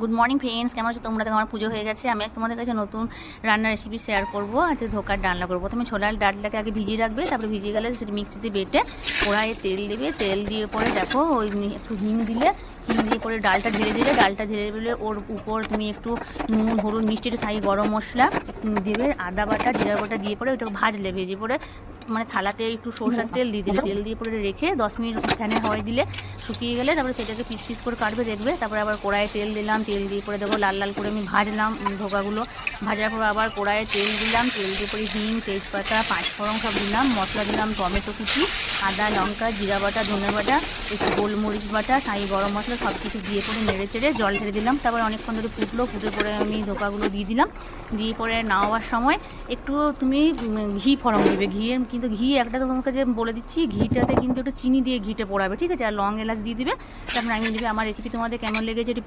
Good morning friends, কেমন আছো তোমরা? আমার পুজো হয়ে গেছে। আমি আজ তোমাদের কাছে নতুন রান্নার রেসিপি শেয়ার করবো। আজকে ধোকার ডালনা করবো। প্রথমে ছোলার ডালটাকে আগে ভিজিয়ে রাখবে, তারপরে ভিজিয়ে গেলে সেটা মিক্সিতে বেটে কড়াইয়ে তেল দেবে। তেল দিয়ে পরে দেখো ওই একটু হিং দিলে, হিং দিয়ে পরে ডালটা ঢেলে দিলে, ডালটা ঢেলে দিলে ওর উপর তুমি একটু নুন, হলুদ, মিষ্টি, একটু সাই গরম মশলা দেবে, আদা বাটা, জিরা বাটা দিয়ে পরে ওটা ভাজলে, ভেজে পরে মানে থালাতে একটু সরষের তেল দিয়ে দিলে, তেল দিয়ে পরে রেখে 10 মিনিট ফ্যানে হাওয়ায় দিলে শুকিয়ে গেলে তারপরে সেটাকে পিস পিস করে কাটবে, দেখবে। তারপরে আবার কড়াইয়ে তেল দিলাম, তেল দিয়ে পরে দেখো লাল লাল করে আমি ভাজলাম ধোকাগুলো। ভাজার পর আবার কড়াইয়ে তেল দিলাম, তেল দিয়ে পরে হিং, তেজপাতা, পাঁচফোড়ন সব দিলাম, মশলা দিলাম টমেটো কুচি, আদা, লঙ্কা, জিরা বাটা, ধনে বাটা, একটু গোলমরিচ বাটা, সাই গরম মশলা সব কিছু দিয়ে পরে নেড়ে চেড়ে জল ঢেলে দিলাম। তারপরে অনেকক্ষণ ধরে ফুটলো, ফুটে পরে আমি ধোকাগুলো দিয়ে দিলাম। দিয়ে পরে নামাবার সময় একটু তুমি ঘি ফোড়ন দিবে। ঘিয়ের কিন্তু ঘি একটা তোমাকে যে বলে দিচ্ছি, ঘিটাতে কিন্তু একটু চিনি দিয়ে ঘিটা পোড়াবে, ঠিক আছে? আর লং এলাচ দিয়ে দিবে। তারপরে আমি দিবে। আমার রেসিপি তোমাদের কেমন লেগেছে একটু